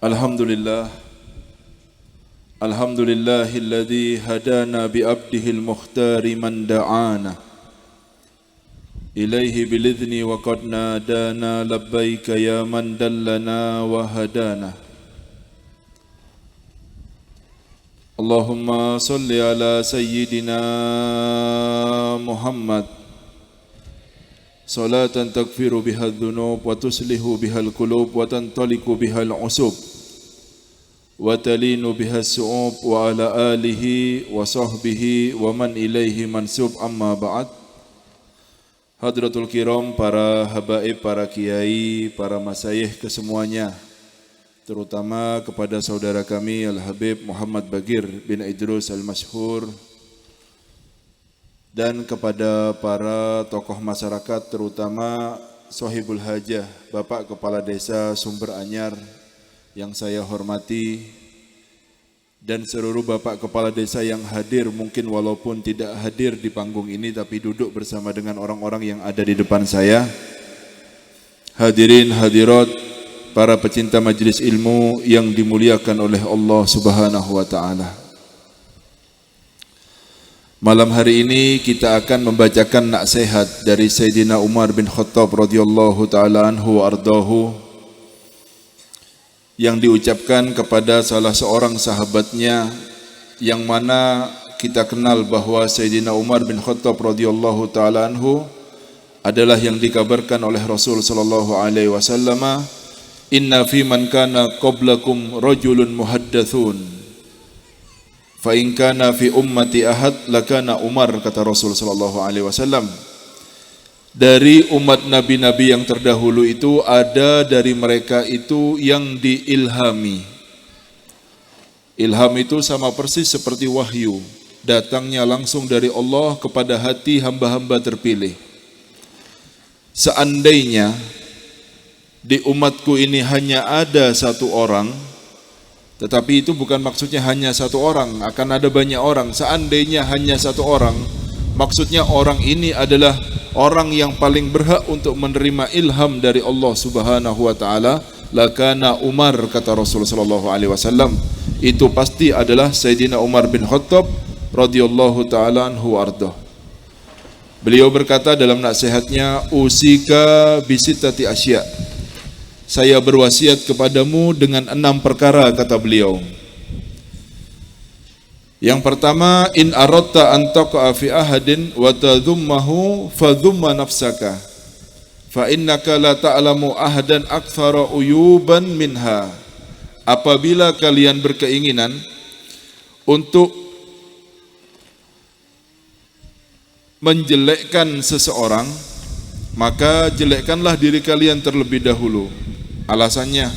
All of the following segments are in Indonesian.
Alhamdulillah Alhamdulillahilladzi hadana bi'abdihil mukhtari man da'ana ilaihi bilidhni wa qad nadana labbaika ya man dallana wa hadana. Allahumma salli ala sayyidina Muhammad salatan takfiru bihal dhunub wa tuslihu bihal qulub wa tantaliku bihal usub wa talinu bihal su'ub wa ala alihi wa sahbihi wa man ilaihi mansub. Amma ba'd. Hadratul kiram, para habaib, para kiai, para masyayikh kesemuanya, terutama kepada saudara kami Al-Habib Muhammad Bagir bin Idrus Al-Masyhur, dan kepada para tokoh masyarakat, terutama Sohibul Hajah, Bapak Kepala Desa Sumber Anyar yang saya hormati, dan seluruh Bapak Kepala Desa yang hadir, mungkin walaupun tidak hadir di panggung ini tapi duduk bersama dengan orang-orang yang ada di depan saya. Hadirin hadirat, para pecinta majelis ilmu yang dimuliakan oleh Allah Subhanahu wa ta'ala. Malam hari ini kita akan membacakan nasihat dari Sayyidina Umar bin Khattab radhiyallahu ta'ala anhu wa ardahu, yang diucapkan kepada salah seorang sahabatnya, yang mana kita kenal bahwa Sayyidina Umar bin Khattab radhiyallahu ta'ala anhu adalah yang dikabarkan oleh Rasul sallallahu alaihi wasallam, inna fi man kana qablakum rajulun muhaddathun fa in kana fi ummati ahad lakana Umar, kata Rasul sallallahu alaihi wasallam. Dari umat nabi-nabi yang terdahulu itu ada dari mereka itu yang diilhami. Ilham itu sama persis seperti wahyu, datangnya langsung dari Allah kepada hati hamba-hamba terpilih. Seandainya di umatku ini hanya ada satu orang, tetapi itu bukan maksudnya hanya satu orang, akan ada banyak orang. Seandainya hanya satu orang, maksudnya orang ini adalah orang yang paling berhak untuk menerima ilham dari Allah Subhanahu wa ta'ala, lakana Umar, kata Rasulullah sallallahu alaihi wasallam. Itu pasti adalah Sayyidina Umar bin Khattab radhiyallahu ta'ala anhu ardah. Beliau berkata dalam nasihatnya, usika bisittati asya, saya berwasiat kepadamu dengan 6 perkara, kata beliau. Yang pertama, in aradta an taqa'a fi ahadin wa tadhummahu fadhumma nafsaka fa innaka la ta'lamu ahadan aktsara uyuban minha. Apabila kalian berkeinginan untuk menjelekkan seseorang, maka jelekkanlah diri kalian terlebih dahulu. Alasannya,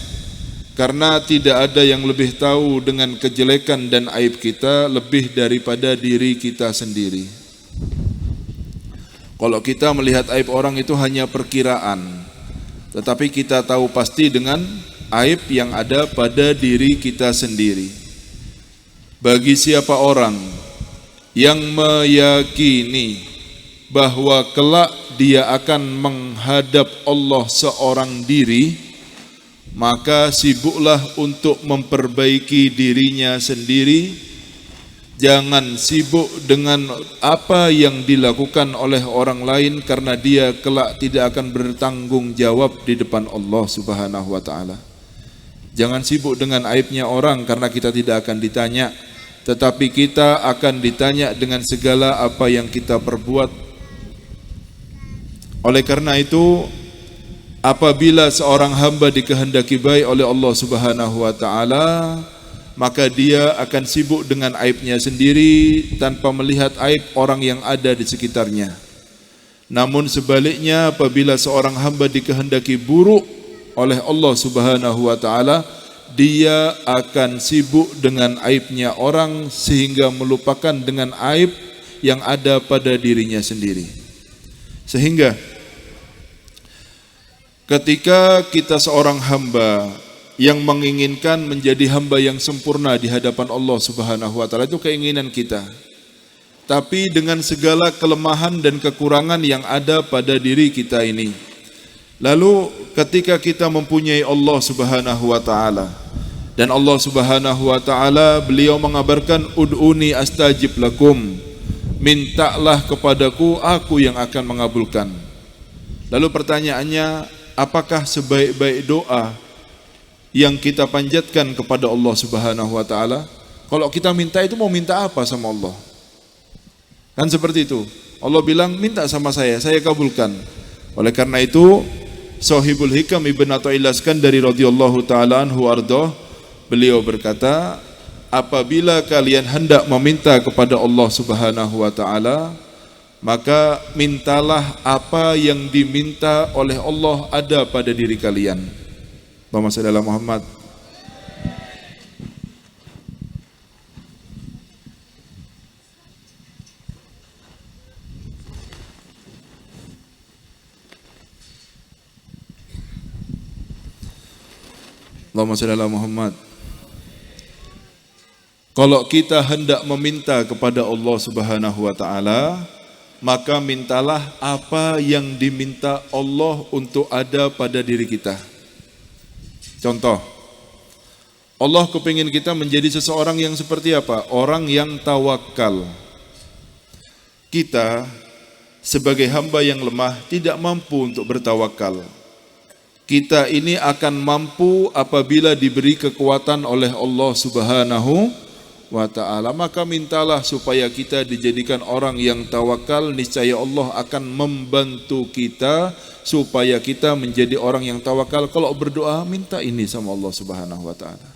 karena tidak ada yang lebih tahu dengan kejelekan dan aib kita lebih daripada diri kita sendiri. Kalau kita melihat aib orang itu hanya perkiraan, tetapi kita tahu pasti dengan aib yang ada pada diri kita sendiri. Bagi siapa orang yang meyakini bahwa kelak dia akan menghadap Allah seorang diri, maka sibuklah untuk memperbaiki dirinya sendiri. Jangan sibuk dengan apa yang dilakukan oleh orang lain, karena dia kelak tidak akan bertanggung jawab di depan Allah Subhanahu wa ta'ala. Jangan sibuk dengan aibnya orang, karena kita tidak akan ditanya, tetapi kita akan ditanya dengan segala apa yang kita perbuat. Oleh karena itu, apabila seorang hamba dikehendaki baik oleh Allah Subhanahu wa ta'ala, maka dia akan sibuk dengan aibnya sendiri tanpa melihat aib orang yang ada di sekitarnya. Namun sebaliknya, apabila seorang hamba dikehendaki buruk oleh Allah Subhanahu wa ta'ala, dia akan sibuk dengan aibnya orang sehingga melupakan dengan aib yang ada pada dirinya sendiri. Sehingga ketika kita seorang hamba yang menginginkan menjadi hamba yang sempurna di hadapan Allah Subhanahu wa ta'ala, itu keinginan kita. Tapi dengan segala kelemahan dan kekurangan yang ada pada diri kita ini, lalu ketika kita mempunyai Allah Subhanahu wa ta'ala Dan Allah Subhanahu wa taala beliau mengabarkan ud'uni astajib lakum. Mintalah kepadaku, aku yang akan mengabulkan. Lalu pertanyaannya, apakah sebaik-baik doa yang kita panjatkan kepada Allah Subhanahu wa taala? Kalau kita minta itu mau minta apa sama Allah? Kan seperti itu. Allah bilang minta sama saya kabulkan. Oleh karena itu, Shahibul Hikam Ibn Athaillah Iskandari radhiyallahu taala anhu ardah, beliau berkata, apabila kalian hendak meminta kepada Allah Subhanahu wa taala, maka mintalah apa yang diminta oleh Allah ada pada diri kalian. Allahumma shalli ala Muhammad. Allahumma shalli ala Muhammad. Kalau kita hendak meminta kepada Allah Subhanahu wa taala, maka mintalah apa yang diminta Allah untuk ada pada diri kita. Contoh, Allah kepingin kita menjadi seseorang yang seperti apa? Orang yang tawakal. Kita sebagai hamba yang lemah tidak mampu untuk bertawakal. Kita ini akan mampu apabila diberi kekuatan oleh Allah Subhanahu wa ta'ala. Maka mintalah supaya kita dijadikan orang yang tawakal. Niscaya Allah akan membantu kita supaya kita menjadi orang yang tawakal. Kalau berdoa, minta ini sama Allah Subhanahu wa ta'ala.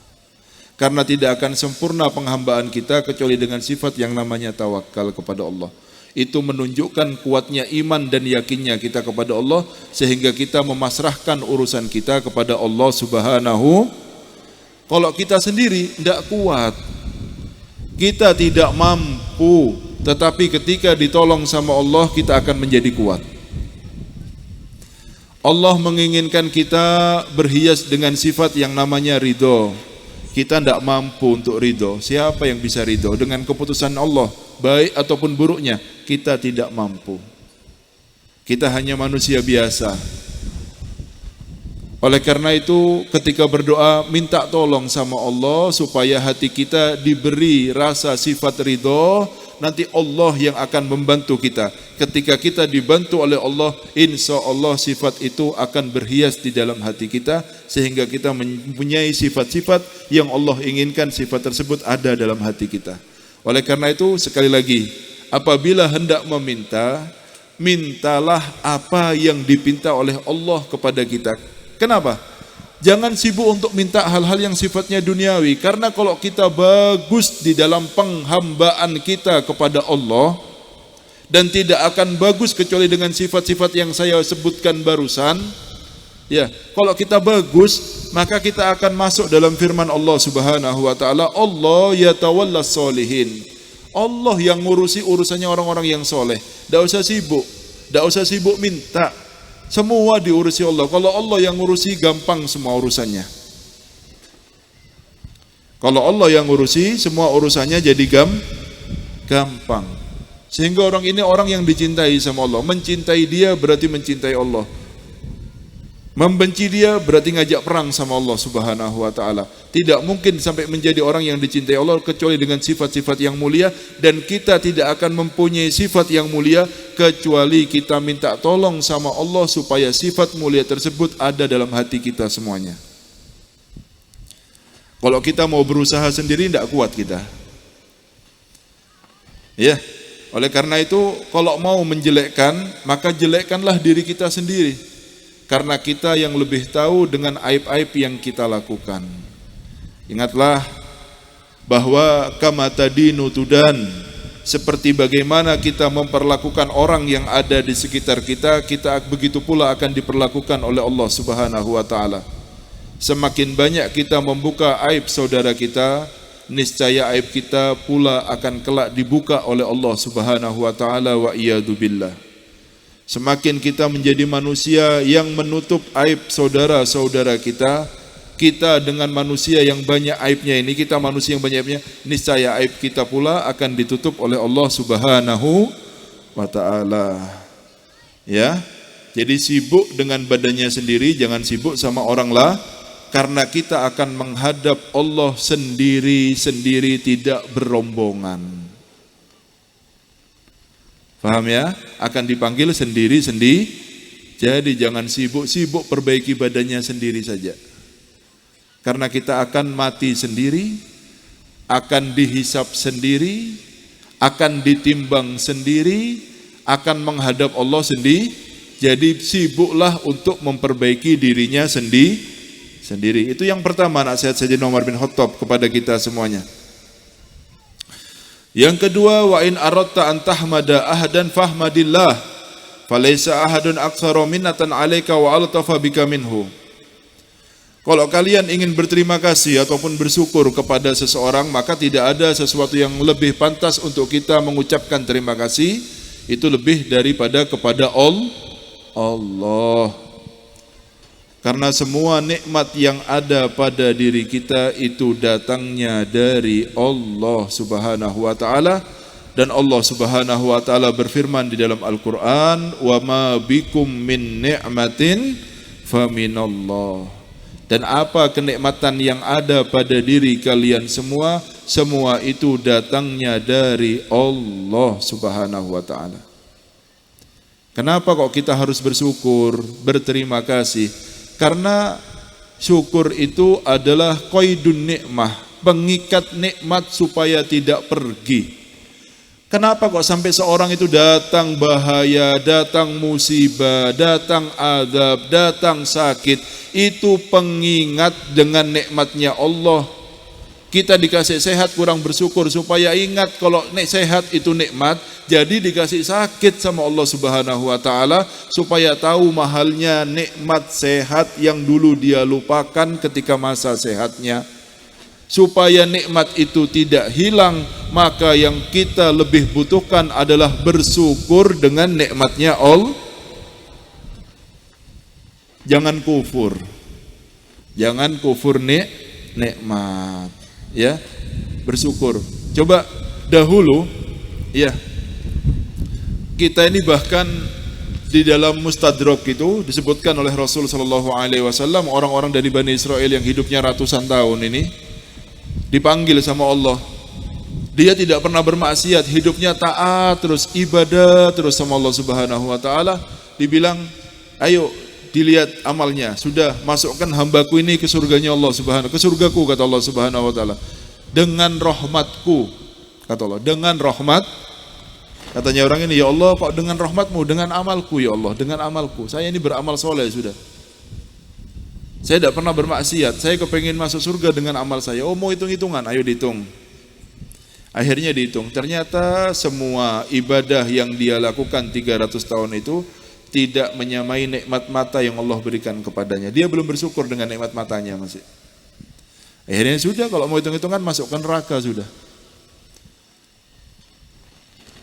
Karena tidak akan sempurna penghambaan kita kecuali dengan sifat yang namanya tawakal kepada Allah. Itu menunjukkan kuatnya iman dan yakinnya kita kepada Allah, sehingga kita memasrahkan urusan kita kepada Allah Subhanahu. Kalau kita sendiri tidak kuat, kita tidak mampu, tetapi ketika ditolong sama Allah, kita akan menjadi kuat. Allah menginginkan kita berhias dengan sifat yang namanya ridho. Kita tidak mampu untuk ridho. Siapa yang bisa ridho dengan keputusan Allah, baik ataupun buruknya? Kita tidak mampu. Kita hanya manusia biasa. Oleh karena itu, ketika berdoa, minta tolong sama Allah supaya hati kita diberi rasa sifat ridho. Nanti Allah yang akan membantu kita. Ketika kita dibantu oleh Allah, insya Allah sifat itu akan berhias di dalam hati kita, sehingga kita mempunyai sifat-sifat yang Allah inginkan sifat tersebut ada dalam hati kita. Oleh karena itu, sekali lagi, apabila hendak meminta, mintalah apa yang dipinta oleh Allah kepada kita. Kenapa? Jangan sibuk untuk minta hal-hal yang sifatnya duniawi. Karena kalau kita bagus di dalam penghambaan kita kepada Allah, dan tidak akan bagus kecuali dengan sifat-sifat yang saya sebutkan barusan. Ya, kalau kita bagus, maka kita akan masuk dalam firman Allah Subhanahu wa taala, Allah yatawallas sholihin. Allah yang ngurusi urusannya orang-orang yang soleh. Tidak usah sibuk minta. Semua diurusi Allah. Kalau Allah yang ngurusi, gampang semua urusannya. Kalau Allah yang ngurusi, semua urusannya jadi gampang. Sehingga orang ini orang yang dicintai sama Allah. Mencintai dia berarti mencintai Allah. Membenci dia berarti ngajak perang sama Allah Subhanahu wa ta'ala. Tidak mungkin sampai menjadi orang yang dicintai Allah kecuali dengan sifat-sifat yang mulia. Dan kita tidak akan mempunyai sifat yang mulia kecuali kita minta tolong sama Allah supaya sifat mulia tersebut ada dalam hati kita semuanya. Kalau kita mau berusaha sendiri, tidak kuat kita. Ya, oleh karena itu, kalau mau menjelekkan, maka jelekkanlah diri kita sendiri. Karena kita yang lebih tahu dengan aib-aib yang kita lakukan. Ingatlah bahwa kama tadinu tudan, seperti bagaimana kita memperlakukan orang yang ada di sekitar kita, kita begitu pula akan diperlakukan oleh Allah Subhanahu wa taala. Semakin banyak kita membuka aib saudara kita, niscaya aib kita pula akan kelak dibuka oleh Allah Subhanahu wa taala, wa iyadu billah. Semakin kita menjadi manusia yang menutup aib saudara-saudara kita, kita dengan manusia yang banyak aibnya ini, kita manusia yang banyak aibnya, niscaya aib kita pula akan ditutup oleh Allah Subhanahu wa ta'ala. Ya, jadi sibuk dengan badannya sendiri, jangan sibuk sama orang Karena kita akan menghadap Allah sendiri-sendiri, tidak berombongan. Paham ya? Akan dipanggil sendiri-sendiri. Jadi jangan sibuk-sibuk perbaiki badannya sendiri saja. Karena kita akan mati sendiri, akan dihisap sendiri, akan ditimbang sendiri, akan menghadap Allah sendiri. Jadi sibuklah untuk memperbaiki dirinya sendiri. Itu yang pertama nasihat Sayyidina Umar bin Khattab kepada kita semuanya. Yang kedua, wa in aradta an tahmada ahadan fahmadillah falaysa ahadun aktsara minnatan 'alaika wa altafa bika minhu. Kalau kalian ingin berterima kasih ataupun bersyukur kepada seseorang, maka tidak ada sesuatu yang lebih pantas untuk kita mengucapkan terima kasih itu lebih daripada kepada Allah. Karena semua nikmat yang ada pada diri kita itu datangnya dari Allah Subhanahu wa taala, dan Allah Subhanahu wa taala berfirman di dalam Al-Qur'an, "Wa ma bikum min ni'matin faminallah." Dan apa kenikmatan yang ada pada diri kalian semua itu datangnya dari Allah Subhanahu wa taala. Kenapa kok kita harus bersyukur, berterima kasih? Karena syukur itu adalah qaidun nikmah, pengikat nikmat supaya tidak pergi. Kenapa kok sampai seorang itu datang bahaya, datang musibah, datang azab, datang sakit? Itu pengingat dengan nikmatnya Allah. Kita dikasih sehat kurang bersyukur, supaya ingat kalau sehat itu nikmat. Jadi dikasih sakit sama Allah Subhanahu wa taala supaya tahu mahalnya nikmat sehat yang dulu dia lupakan ketika masa sehatnya. Supaya nikmat itu tidak hilang, maka yang kita lebih butuhkan adalah bersyukur dengan nikmatnya Allah. Jangan kufur. Jangan kufur nikmat. Ya, bersyukur. Coba dahulu, ya, kita ini bahkan di dalam Mustadrak itu disebutkan oleh Rasul Shallallahu Alaihi Wasallam, orang-orang dari Bani Israel yang hidupnya ratusan tahun ini dipanggil sama Allah. Dia tidak pernah bermaksiat, hidupnya taat terus, ibadah terus sama Allah Subhanahu Wa Taala. Dibilang, ayo dilihat amalnya, sudah masukkan hambaku ini ke surganya Allah Subhanahu, ke surgaku kata Allah Subhanahu wa taala, dengan rahmatku kata Allah, dengan rahmat. Katanya orang ini, ya Allah kok dengan rahmatmu, dengan amalku ya Allah, dengan amalku, saya ini beramal soleh sudah, saya tidak pernah bermaksiat, saya kepengin masuk surga dengan amal saya. Oh mau hitung-hitungan, ayo dihitung. Akhirnya dihitung, ternyata semua ibadah yang dia lakukan 300 tahun itu tidak menyamai nikmat mata yang Allah berikan kepadanya. Dia belum bersyukur dengan nikmat matanya masih. Akhirnya sudah, kalau mau hitung-hitungan masukkan neraka sudah.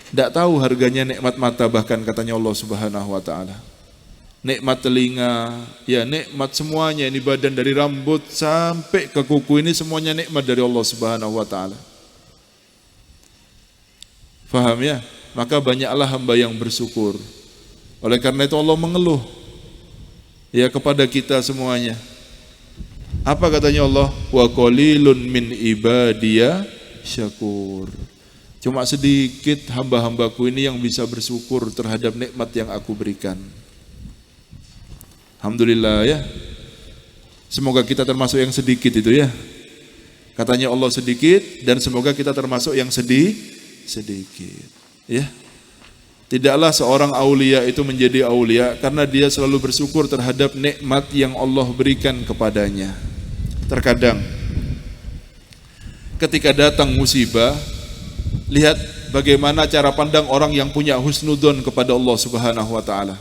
Tidak tahu harganya nikmat mata, bahkan katanya Allah Subhanahu wa taala. Nikmat telinga, ya nikmat semuanya, ini badan dari rambut sampai ke kuku ini semuanya nikmat dari Allah Subhanahu wa taala. Faham ya? Maka banyaklah hamba yang bersyukur. Oleh karena itu Allah mengeluh ya kepada kita semuanya. Apa katanya Allah? Wa qalilun min ibadiya syakur. Cuma sedikit hamba-hambaku ini yang bisa bersyukur terhadap nikmat yang aku berikan. Alhamdulillah ya. Semoga kita termasuk yang sedikit itu ya. Katanya Allah sedikit, dan semoga kita termasuk yang sedikit. Ya. Tidaklah seorang aulia itu menjadi aulia karena dia selalu bersyukur terhadap nikmat yang Allah berikan kepadanya. Terkadang ketika datang musibah, lihat bagaimana cara pandang orang yang punya husnudzon kepada Allah Subhanahu wa taala.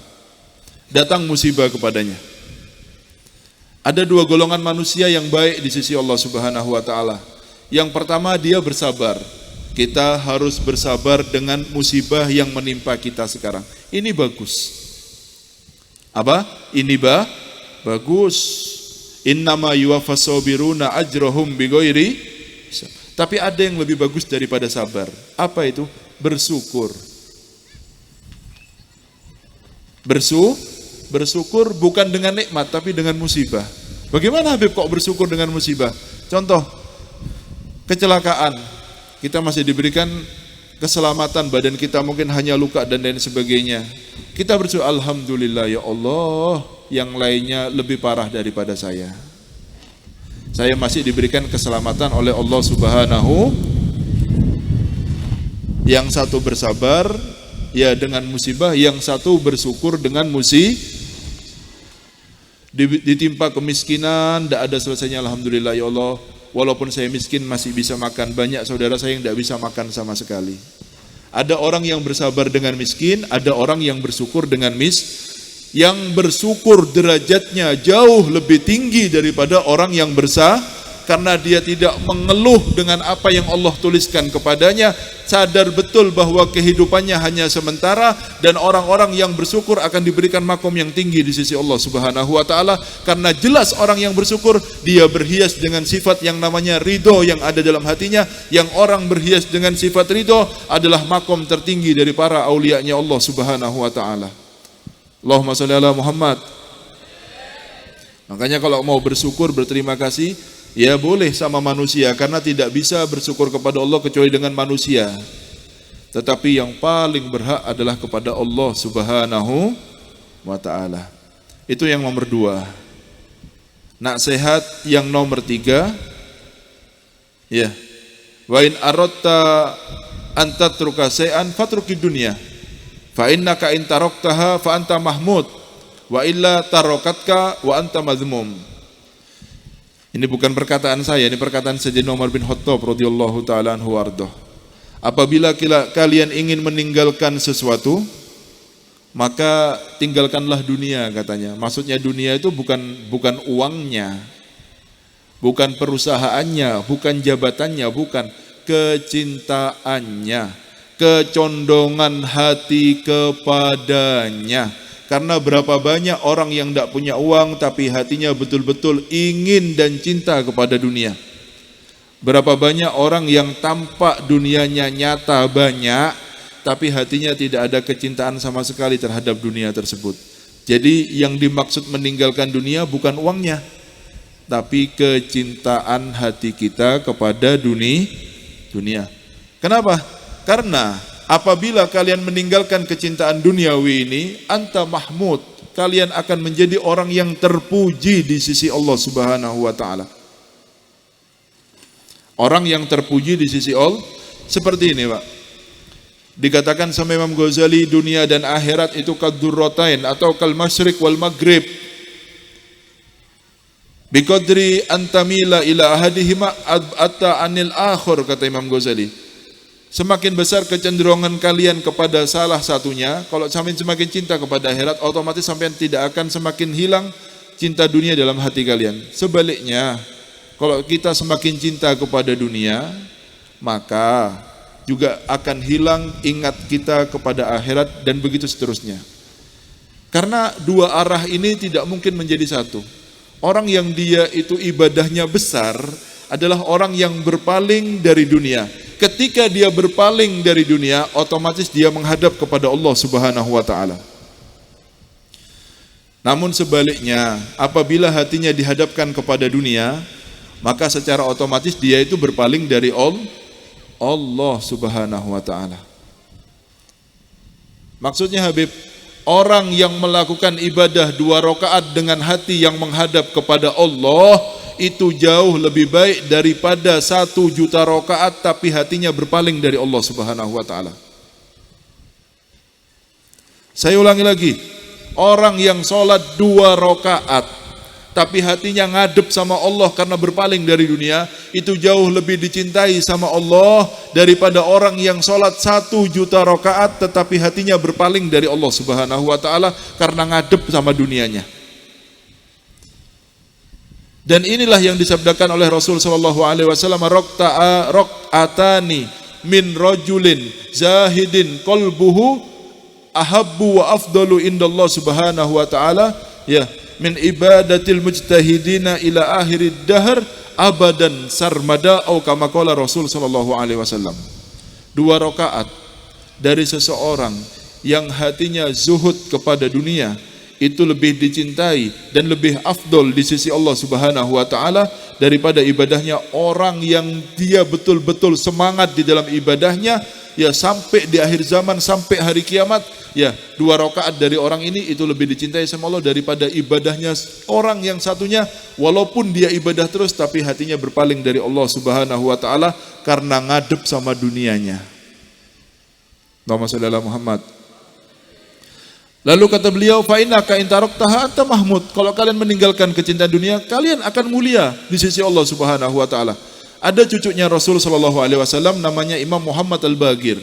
Datang musibah kepadanya. Ada dua golongan manusia yang baik di sisi Allah Subhanahu wa taala. Yang pertama, dia bersabar. Kita harus bersabar dengan musibah yang menimpa kita sekarang. Ini bagus. Apa? Ini bagus. Innama yuwaffas sabiruna ajrahum bighairi hisab. Tapi ada yang lebih bagus daripada sabar. Apa itu? Bersyukur. Bersyukur bukan dengan nikmat tapi dengan musibah. Bagaimana Habib kok bersyukur dengan musibah? Contoh, kecelakaan, kita masih diberikan keselamatan, badan kita mungkin hanya luka dan lain sebagainya. Kita bersyukur, alhamdulillah ya Allah, yang lainnya lebih parah daripada saya. Saya masih diberikan keselamatan oleh Allah Subhanahu. Yang satu bersabar ya dengan musibah, yang satu bersyukur dengan ditimpa kemiskinan, tidak ada selesainya, alhamdulillah ya Allah, walaupun saya miskin masih bisa makan. Banyak saudara saya yang tidak bisa makan sama sekali. Ada orang yang bersabar dengan miskin, ada orang yang bersyukur dengan yang bersyukur derajatnya jauh lebih tinggi daripada orang yang karena dia tidak mengeluh dengan apa yang Allah tuliskan kepadanya, sadar betul bahwa kehidupannya hanya sementara, dan orang-orang yang bersyukur akan diberikan makom yang tinggi di sisi Allah Subhanahu wa taala, karena jelas orang yang bersyukur dia berhias dengan sifat yang namanya ridho yang ada dalam hatinya. Yang orang berhias dengan sifat ridho adalah makom tertinggi dari para aulianya Allah Subhanahu wa taala. Allahumma sholli ala Muhammad. Makanya kalau mau bersyukur, berterima kasih, ya boleh sama manusia, karena tidak bisa bersyukur kepada Allah kecuali dengan manusia. Tetapi yang paling berhak adalah kepada Allah Subhanahu wa ta'ala. Itu yang nomor 2. Nasihat yang nomor 3, ya, wa in aradta an tatruka shay'an fatruki dunya fa innaka in taraktaha fa anta mahmud wa illa tarakatka wa anta mazmum. Ini bukan perkataan saya, ini perkataan Sayyidina Umar bin Khattab radhiyallahu taala anhu warḍah. Apabila kalian ingin meninggalkan sesuatu, maka tinggalkanlah dunia, katanya. Maksudnya dunia itu bukan uangnya, bukan perusahaannya, bukan jabatannya, bukan kecintaannya, kecondongan hati kepadanya. Karena berapa banyak orang yang tidak punya uang tapi hatinya betul-betul ingin dan cinta kepada dunia. Berapa banyak orang yang tampak dunianya nyata banyak tapi hatinya tidak ada kecintaan sama sekali terhadap dunia tersebut. Jadi yang dimaksud meninggalkan dunia bukan uangnya, tapi kecintaan hati kita kepada dunia. Kenapa? Karena apabila kalian meninggalkan kecintaan duniawi ini, anta mahmud, kalian akan menjadi orang yang terpuji di sisi Allah Subhanahu wa taala. Orang yang terpuji di sisi Allah seperti ini, Pak. Dikatakan sama Imam Ghazali, dunia dan akhirat itu kadurratain atau kal masyriq wal maghrib. Biqadri antamila ila ahadihima atta anil akhir, kata Imam Ghazali. Semakin besar kecenderungan kalian kepada salah satunya, kalau semakin cinta kepada akhirat, otomatis sampean tidak akan semakin hilang cinta dunia dalam hati kalian. Sebaliknya, kalau kita semakin cinta kepada dunia, maka juga akan hilang ingat kita kepada akhirat, dan begitu seterusnya. Karena dua arah ini tidak mungkin menjadi satu. Orang yang dia itu ibadahnya besar adalah orang yang berpaling dari dunia. Ketika dia berpaling dari dunia, otomatis dia menghadap kepada Allah Subhanahu wa taala. Namun sebaliknya, apabila hatinya dihadapkan kepada dunia, maka secara otomatis dia itu berpaling dari Allah Subhanahu wa taala. Maksudnya Habib, orang yang melakukan ibadah 2 rakaat dengan hati yang menghadap kepada Allah itu jauh lebih baik daripada 1 juta rakaat tapi hatinya berpaling dari Allah Subhanahu wa taala. Saya ulangi lagi, orang yang sholat 2 rakaat tapi hatinya ngadep sama Allah karena berpaling dari dunia, itu jauh lebih dicintai sama Allah daripada orang yang sholat 1 juta rakaat tetapi hatinya berpaling dari Allah Subhanahu wa taala karena ngadep sama dunianya. Dan inilah yang disabdakan oleh Rasul sallallahu alaihi wasallam, raq'atani min rajulin zahidin qalbuhu ahabbu wa afdalu indallah subhanahu wa ta'ala, ya, min ibadatil mujtahidina ila akhirid dahr abadan sarmada, atau kama qala Rasul sallallahu alaihi wasallam. 2 rakaat dari seseorang yang hatinya zuhud kepada dunia, itu lebih dicintai dan lebih afdol di sisi Allah Subhanahu wa taala daripada ibadahnya orang yang dia betul-betul semangat di dalam ibadahnya, ya sampai di akhir zaman, sampai hari kiamat, ya 2 rakaat dari orang ini itu lebih dicintai sama Allah daripada ibadahnya orang yang satunya, walaupun dia ibadah terus tapi hatinya berpaling dari Allah Subhanahu wa taala karena ngadep sama dunianya. Allahumma shalli ala Muhammad. Lalu kata beliau, fa innaka in taraktaha anta mahmud. Kalau kalian meninggalkan kecintaan dunia, kalian akan mulia di sisi Allah Subhanahu wa taala. Ada cucunya Rasul sallallahu alaihi wasallam namanya Imam Muhammad Al-Baqir.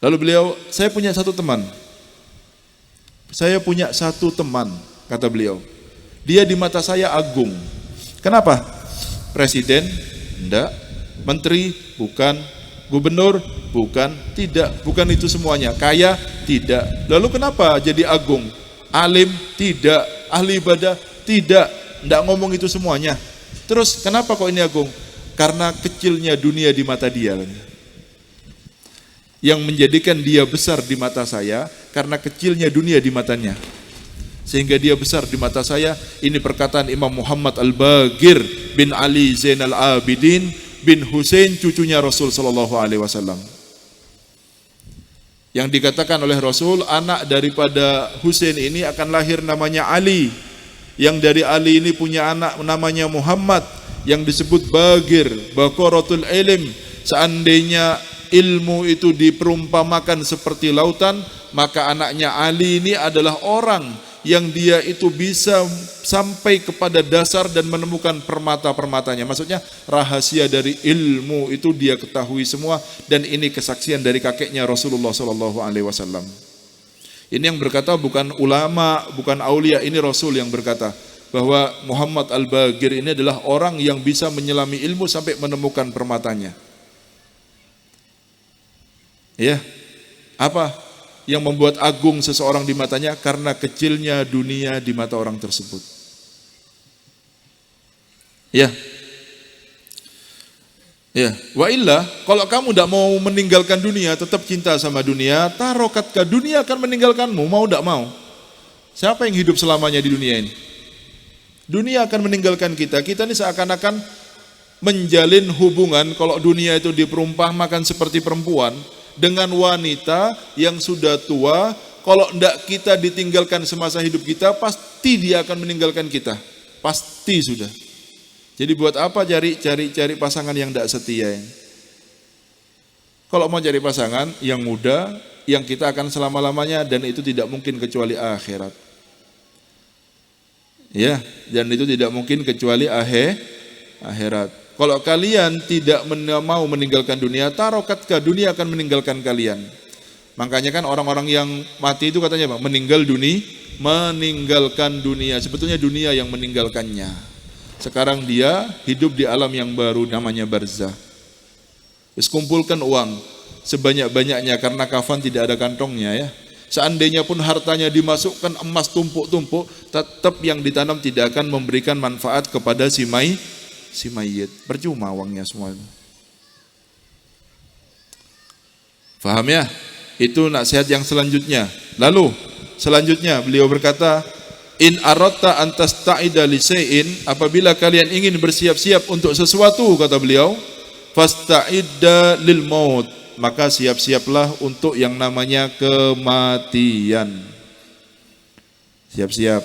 Lalu beliau, saya punya satu teman. Saya punya satu teman, kata beliau. Dia di mata saya agung. Kenapa? Presiden? Enggak. Menteri? Bukan. Gubernur? Bukan. Tidak. Bukan itu semuanya. Kaya? Tidak. Lalu kenapa jadi agung? Alim? Tidak. Ahli ibadah? Tidak. Enggak ngomong itu semuanya. Terus kenapa kok ini agung? Karena kecilnya dunia di mata dia. Yang menjadikan dia besar di mata saya karena kecilnya dunia di matanya. Sehingga dia besar di mata saya. Ini perkataan Imam Muhammad Al-Baqir bin Ali Zainal Abidin bin Husain, cucunya Rasul sallallahu alaihi wasallam. Yang dikatakan oleh Rasul, anak daripada Husain ini akan lahir namanya Ali. Yang dari Ali ini punya anak namanya Muhammad yang disebut Baqir, Baqaratul Ilm. Seandainya ilmu itu diperumpamakan seperti lautan, maka anaknya Ali ini adalah orang yang dia itu bisa sampai kepada dasar dan menemukan permata-permatanya. Maksudnya rahasia dari ilmu itu dia ketahui semua, dan ini kesaksian dari kakeknya Rasulullah sallallahu alaihi wasallam. Ini yang berkata bukan ulama, bukan aulia, ini Rasul yang berkata bahwa Muhammad Al-Baqir ini adalah orang yang bisa menyelami ilmu sampai menemukan permatanya. Ya. Apa yang membuat agung seseorang di matanya? Karena kecilnya dunia di mata orang tersebut. Ya. Ya, wa illa, kalau kamu tidak mau meninggalkan dunia, tetap cinta sama dunia, tarokatka, dunia akan meninggalkanmu, mau tidak mau. Siapa yang hidup selamanya di dunia ini? Dunia akan meninggalkan kita. Kita ini seakan-akan menjalin hubungan, kalau dunia itu diperumpamakan seperti perempuan, dengan wanita yang sudah tua. Kalau tidak kita ditinggalkan semasa hidup kita, pasti dia akan meninggalkan kita. Pasti sudah. Jadi buat apa cari pasangan yang tidak setia ini? Kalau mau cari pasangan yang muda, yang kita akan selama-lamanya, dan itu tidak mungkin kecuali akhirat. Ya, dan itu tidak mungkin kecuali akhirat. Kalau kalian tidak mau meninggalkan dunia, tarokatka, dunia akan meninggalkan kalian. Makanya kan orang-orang yang mati itu katanya meninggalkan dunia. Sebetulnya dunia yang meninggalkannya. Sekarang dia hidup di alam yang baru namanya barzah. Terus kumpulkan uang sebanyak-banyaknya karena kafan tidak ada kantongnya ya. Seandainya pun hartanya dimasukkan emas tumpuk-tumpuk, tetap yang ditanam tidak akan memberikan manfaat kepada si mayit. Percuma uangnya semua. Faham ya? Itu nasihat yang selanjutnya. Lalu selanjutnya beliau berkata, in aratta an tasta'ida li shay'in, apabila kalian ingin bersiap-siap untuk sesuatu, kata beliau, fasta'idda lil maut, maka siap-siaplah untuk yang namanya kematian. Siap-siap.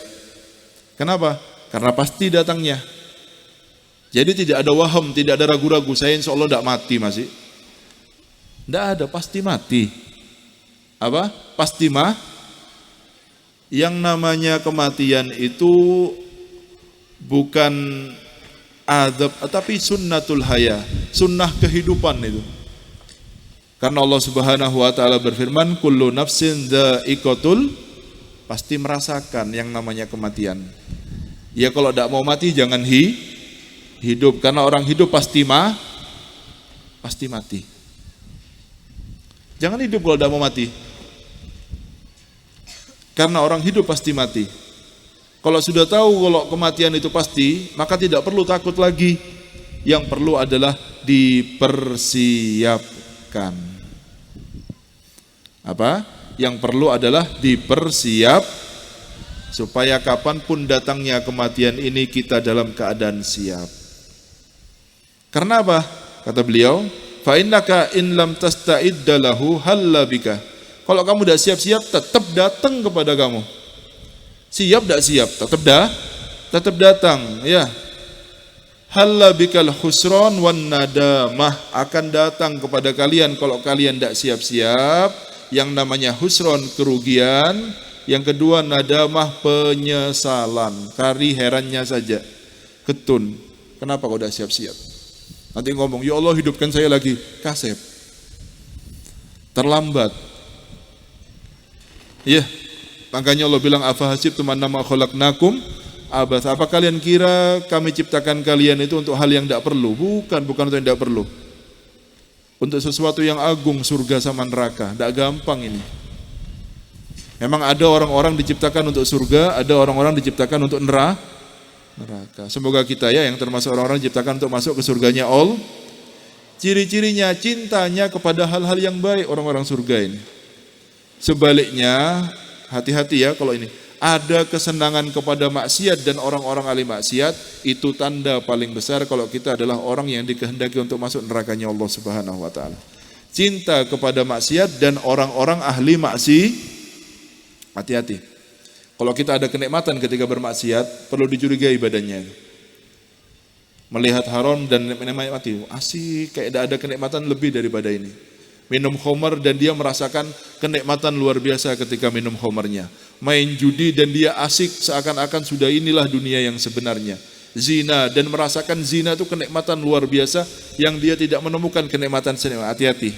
Kenapa? Karena pasti datangnya. Jadi tidak ada waham, tidak ada ragu-ragu, saya insya Allah tidak mati masih. Tidak ada, pasti mati. Apa? Pasti Yang namanya kematian itu bukan azab, tapi sunnatul haya, sunnah kehidupan itu. Karena Allah Subhanahu wa taala berfirman, kullu nafsin dha'iqatul, pasti merasakan yang namanya kematian. Ya kalau tidak mau mati jangan hidup, karena orang hidup pasti mati. Jangan hidup kalau tidak mau mati. Karena orang hidup pasti mati. Kalau sudah tahu kalau kematian itu pasti, maka tidak perlu takut lagi. Yang perlu adalah dipersiapkan. Apa? Yang perlu adalah dipersiap supaya kapanpun datangnya kematian ini kita dalam keadaan siap. Karena apa? Kata beliau, fa innaka in lam tasta'idda lahu halla bika. Kalau kamu tidak siap-siap, tetap datang kepada kamu. Siap tidak siap, tetap datang, ya. Halla bikal khusran wan nadamah, akan datang kepada kalian kalau kalian tidak siap-siap. Yang namanya husron, kerugian. Yang kedua nadamah, penyesalan. Kari herannya saja, ketun. Kenapa kau tidak siap-siap? Nanti ngomong, ya Allah hidupkan saya lagi, kasep. Terlambat. Ya, makanya Allah bilang afahasibtum annama khalaqnakum abath. Apa kalian kira kami ciptakan kalian itu untuk hal yang tidak perlu? Bukan untuk yang tidak perlu. Untuk sesuatu yang agung, surga sama neraka. Tidak gampang ini. Memang ada orang-orang diciptakan untuk surga, ada orang-orang diciptakan untuk neraka. Semoga kita ya yang termasuk orang-orang diciptakan untuk masuk ke surganya Allah. Ciri-cirinya cintanya kepada hal-hal yang baik orang-orang surga ini. Sebaliknya, hati-hati ya kalau ini ada kesenangan kepada maksiat dan orang-orang ahli maksiat, itu tanda paling besar kalau kita adalah orang yang dikehendaki untuk masuk nerakanya Allah Subhanahu wa taala. Cinta kepada maksiat dan orang-orang ahli maksiat. Hati-hati. Kalau kita ada kenikmatan ketika bermaksiat, perlu dicurigai badannya. Melihat haram dan menikmati, asik, kayak ada kenikmatan lebih daripada ini. Minum khamar dan dia merasakan kenikmatan luar biasa ketika minum khamarnya. Main judi dan dia asik seakan-akan sudah inilah dunia yang sebenarnya. Zina dan merasakan zina itu kenikmatan luar biasa yang dia tidak menemukan kenikmatan sendiri. Hati-hati.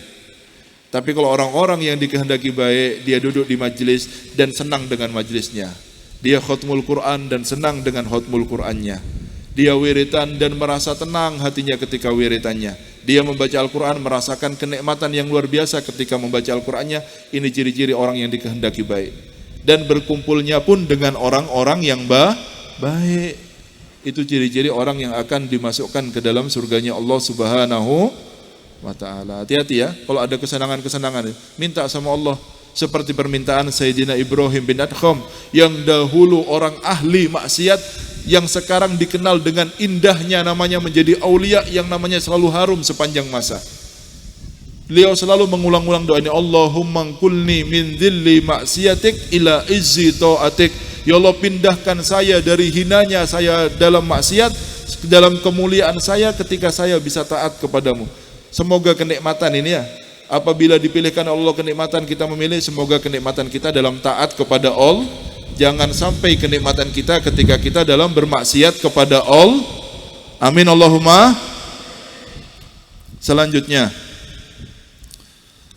Tapi kalau orang-orang yang dikehendaki baik, dia duduk di majelis dan senang dengan majelisnya. Dia khatmul Quran dan senang dengan khatmul Qurannya. Dia wiritan dan merasa tenang hatinya ketika wiritannya. Dia membaca Al-Quran merasakan kenikmatan yang luar biasa ketika membaca Al-Qurannya. Ini ciri-ciri orang yang dikehendaki baik. Dan berkumpulnya pun dengan orang-orang yang baik. Itu ciri-ciri orang yang akan dimasukkan ke dalam surganya Allah Subhanahu wa ta'ala. Hati-hati ya, kalau ada kesenangan-kesenangan, minta sama Allah. Seperti permintaan Sayyidina Ibrahim bin Adkham, yang dahulu orang ahli maksiat, yang sekarang dikenal dengan indahnya namanya menjadi aulia, yang namanya selalu harum sepanjang masa. Beliau selalu mengulang-ulang doa ini, Allahumma kulni min dhilli maksiatik ila izzi ta'atik. Ya Allah, pindahkan saya dari hinanya saya dalam maksiat, dalam kemuliaan saya ketika saya bisa taat kepadamu. Semoga kenikmatan ini ya, apabila dipilihkan Allah kenikmatan kita memilih, semoga kenikmatan kita dalam taat kepada Allah. Jangan sampai kenikmatan kita ketika kita dalam bermaksiat kepada Allah. Amin Allahumma. Selanjutnya,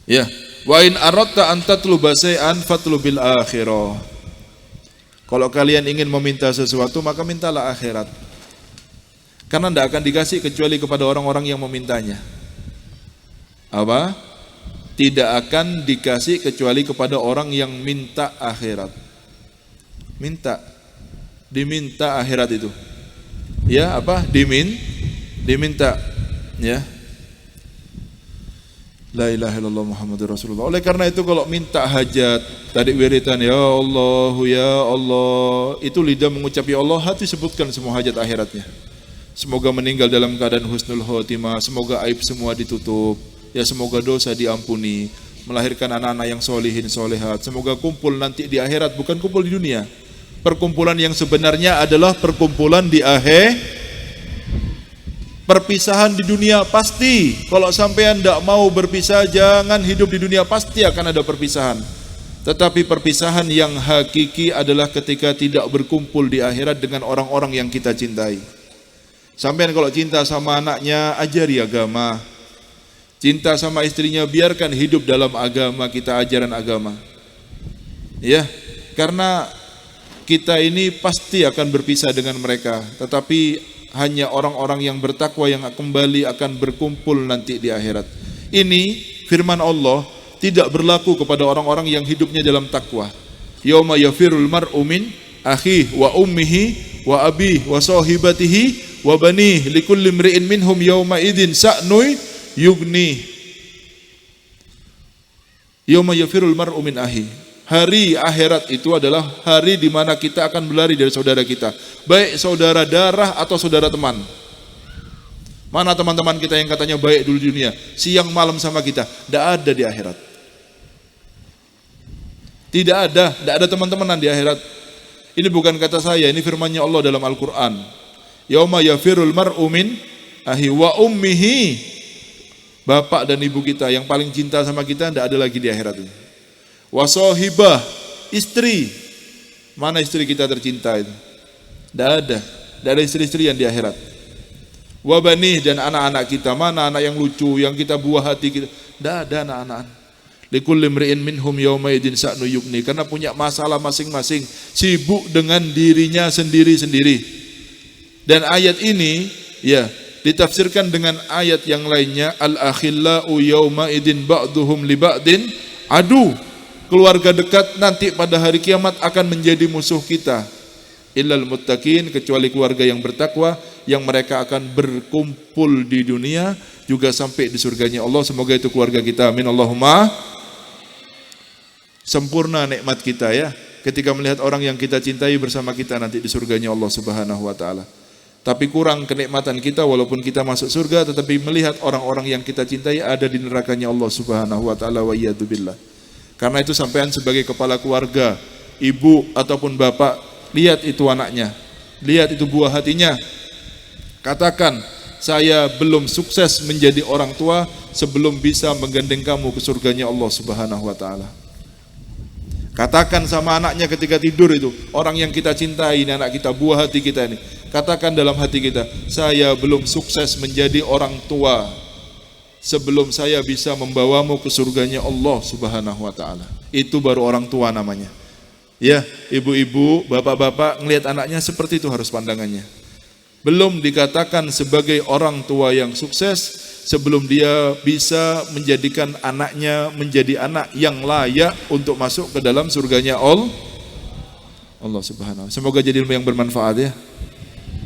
ya, wa in aradta an tatluba shay'an fatlubil akhirah. Kalau kalian ingin meminta sesuatu, maka mintalah akhirat. Karena tidak akan dikasih kecuali kepada orang-orang yang memintanya. Apa? Tidak akan dikasih kecuali kepada orang yang minta akhirat. Diminta akhirat itu. Ya, apa? Diminta. Ya. La ilaha illallah Muhammadur Rasulullah. Oleh karena itu kalau minta hajat, tadi wiritan ya Allah, itu lidah mengucap ya Allah, hati sebutkan semua hajat akhiratnya. Semoga meninggal dalam keadaan husnul khotimah, semoga aib semua ditutup. Ya, semoga dosa diampuni, melahirkan anak-anak yang solihin solehat. Semoga kumpul nanti di akhirat, bukan kumpul di dunia. Perkumpulan yang sebenarnya adalah perkumpulan di akhir. Perpisahan di dunia pasti. Kalau sampean tidak mau berpisah, jangan hidup di dunia, pasti akan ada perpisahan. Tetapi perpisahan yang hakiki adalah ketika tidak berkumpul di akhirat dengan orang-orang yang kita cintai. Sampean kalau cinta sama anaknya, ajari agama. Cinta sama istrinya, biarkan hidup dalam agama kita, ajaran agama. Ya, karena kita ini pasti akan berpisah dengan mereka, tetapi hanya orang-orang yang bertakwa yang kembali akan berkumpul nanti di akhirat. Ini firman Allah tidak berlaku kepada orang-orang yang hidupnya dalam takwa. Yauma yafirul mar'u min akhihi wa ummihi wa abihi wa sahibatihi wa banihi likulli imri'in minhum yauma idzin sa'nui yugni. Yauma yafirul mar'u min akhi. Hari akhirat itu adalah hari di mana kita akan berlari dari saudara kita, baik saudara darah atau saudara teman. Mana teman-teman kita yang katanya baik dulu di dunia, siang malam sama kita? Tidak ada di akhirat. Tidak ada teman-temanan di akhirat. Ini bukan kata saya, ini firman-Nya Allah dalam Al-Qur'an. Yauma yafirul mar'u min akhi wa ummihi. Bapak dan ibu kita yang paling cinta sama kita tidak ada lagi di akhirat ini. Wa sahibah, istri. Mana istri kita tercinta itu? Tidak ada istri-istri yang di akhirat. Wa banih, dan anak-anak kita, mana anak yang lucu, yang kita buah hati kita? Tidak ada anak-anak. Likulli imri'in minhum yawma idin sa'nu yugni, karena punya masalah masing-masing, sibuk dengan dirinya sendiri-sendiri. Dan ayat ini ya ditafsirkan dengan ayat yang lainnya, al-akhillau yawma idin ba'duhum li ba'din adu. Keluarga dekat nanti pada hari kiamat akan menjadi musuh kita. Illal muttaqin, kecuali keluarga yang bertakwa, yang mereka akan berkumpul di dunia juga sampai di surganya Allah. Semoga itu keluarga kita. Amin Allahumma. Sempurna nikmat kita ya, ketika melihat orang yang kita cintai bersama kita nanti di surganya Allah Subhanahu wa taala. Tapi kurang kenikmatan kita walaupun kita masuk surga, tetapi melihat orang-orang yang kita cintai ada di nerakanya Allah Subhanahu wa taala, wa iyadzubillah. Karena itu sampean sebagai kepala keluarga, ibu ataupun bapak, lihat itu anaknya, lihat itu buah hatinya. Katakan, saya belum sukses menjadi orang tua sebelum bisa menggandeng kamu ke surganya Allah Subhanahu wa taala. Katakan sama anaknya ketika tidur itu, orang yang kita cintai ini anak kita, buah hati kita ini. Katakan dalam hati kita, saya belum sukses menjadi orang tua sebelum saya bisa membawamu ke surganya Allah Subhanahu wa taala. Itu baru orang tua namanya. Ya, ibu-ibu, bapak-bapak ngelihat anaknya seperti itu harus pandangannya. Belum dikatakan sebagai orang tua yang sukses sebelum dia bisa menjadikan anaknya menjadi anak yang layak untuk masuk ke dalam surganya Allah Subhanahu. Semoga jadi ilmu yang bermanfaat ya.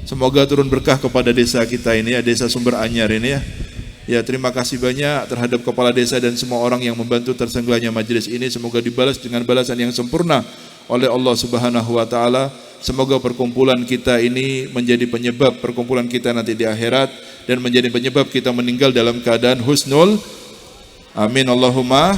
Semoga turun berkah kepada desa kita ini ya, desa Sumber Anyar ini ya. Ya, terima kasih banyak terhadap kepala desa dan semua orang yang membantu terselenggaranya majelis ini. Semoga dibalas dengan balasan yang sempurna oleh Allah Subhanahu wa taala. Semoga perkumpulan kita ini menjadi penyebab perkumpulan kita nanti di akhirat dan menjadi penyebab kita meninggal dalam keadaan husnul. Amin Allahumma.